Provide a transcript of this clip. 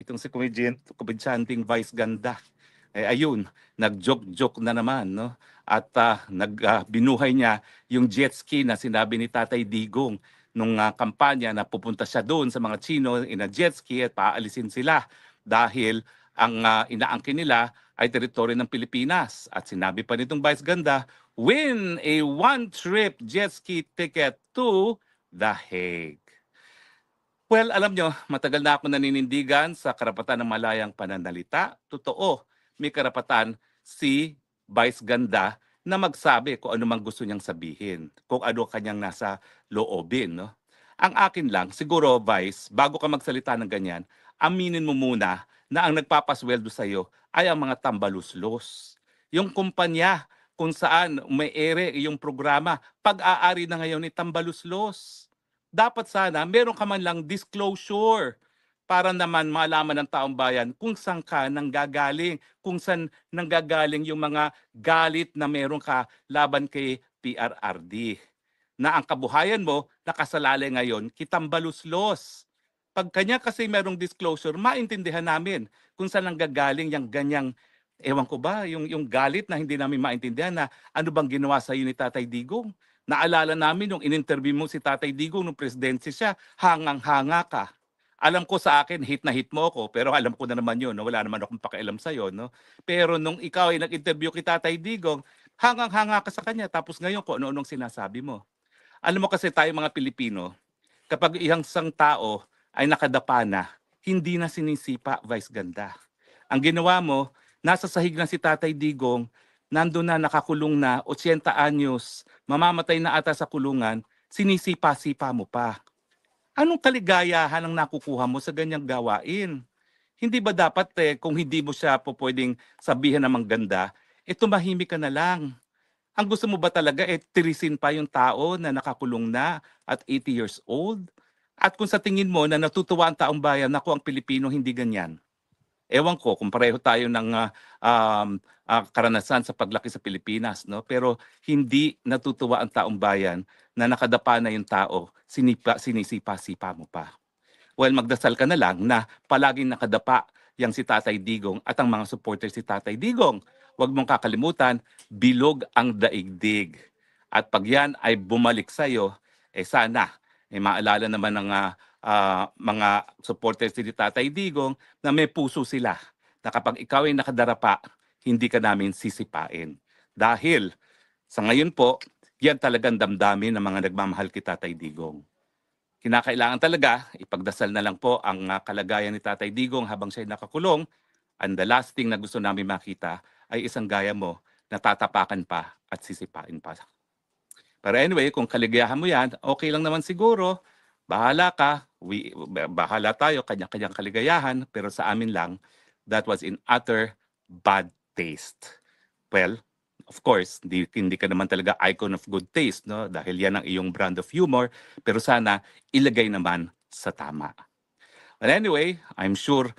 itong si komedyanteng Vice Ganda. Ayun, nag-joke-joke na naman, no? At binuhay niya yung jet ski na sinabi ni Tatay Digong nung kampanya na pupunta siya doon sa mga Chino in a jet ski at paalisin sila dahil ang inaangkin nila ay teritoryo ng Pilipinas. At sinabi pa nitong Vice Ganda, win a one-trip jet ski ticket to The Hague. Well, alam nyo, matagal na ako naninindigan sa karapatan ng malayang pananalita. Totoo, may karapatan si Vice Ganda na magsabi kung ano mang gusto niyang sabihin, kung ano kanyang nasa loobin. No? Ang akin lang, siguro Vice, bago ka magsalita ng ganyan, aminin mo muna na ang nagpapasweldo sa'yo ay ang mga tambaluslos. Yung kumpanya kung saan may ere yung programa, pag-aari na ngayon ni tambaluslos. Dapat sana meron ka man lang disclosure para naman malaman ng taong bayan kung saan ka nanggagaling, kung saan nanggagaling yung mga galit na meron ka laban kay PRRD. Na ang kabuhayan mo nakasalalay ngayon kitambaluslos. Pag kanya kasi merong disclosure, maintindihan namin kung saan nanggagaling yung ganyang, ewan ko ba, yung galit na hindi namin maintindihan na ano bang ginawa sa iyo ni Tatay Digong. Naalala namin nung in-interview mo si Tatay Digong nung presidency siya, hangang-hanga ka. Alam ko sa akin, hit na hit mo ako, pero alam ko na naman yun, no? Wala naman akong pakialam sa'yo. No? Pero nung ikaw ay nag-interview kay Tatay Digong, hangang-hanga ka sa kanya, tapos ngayon kung ano-anong sinasabi mo. Alam mo kasi tayo mga Pilipino, kapag isang tao ay nakadapa na, hindi na sinisipa, Vice Ganda. Ang ginawa mo, nasa sahig na si Tatay Digong, nandun na, nakakulong na, 80 anyos, mamamatay na ata sa kulungan, sinisipa-sipa mo pa. Anong kaligayahan ang nakukuha mo sa ganyang gawain? Hindi ba dapat kung hindi mo siya po pwedeng sabihan ng ganda, tumahimik ka na lang. Ang gusto mo ba talaga tirisin pa yung tao na nakakulong na at 80 years old? At kung sa tingin mo na natutuwa ang taong bayan, naku, ang Pilipino hindi ganyan. Ewan ko kung pareho tayo ng karanasan sa paglaki sa Pilipinas, no? Pero hindi natutuwa ang taong bayan na nakadapa na yung tao, sinisipa-sipa mo pa. Well, magdasal ka na lang na palaging nakadapa yang si Tatay Digong at ang mga supporters si Tatay Digong. Huwag mong kakalimutan, bilog ang daigdig. At pag yan ay bumalik sa'yo, sana, maalala naman ng mga supporters ni Tatay Digong na may puso sila. Na kapag ikaw ay nakadarapa, hindi ka namin sisipain. Dahil sa ngayon po, yan talagang damdamin ng mga nagmamahal kay Tatay Digong. Kinakailangan talaga, ipagdasal na lang po ang kalagayan ni Tatay Digong habang siya nakakulong. And the last thing na gusto namin makita ay isang gaya mo na tatapakan pa at sisipain pa. Pero anyway, kung kaligayahan mo yan, okay lang naman siguro. Bahala ka, bahala tayo, kanya-kanyang kaligayahan. Pero sa amin lang, that was in utter bad taste. Well, of course, hindi ka naman talaga icon of good taste, no? Dahil yan ang iyong brand of humor. Pero sana ilagay naman sa tama. But anyway, I'm sure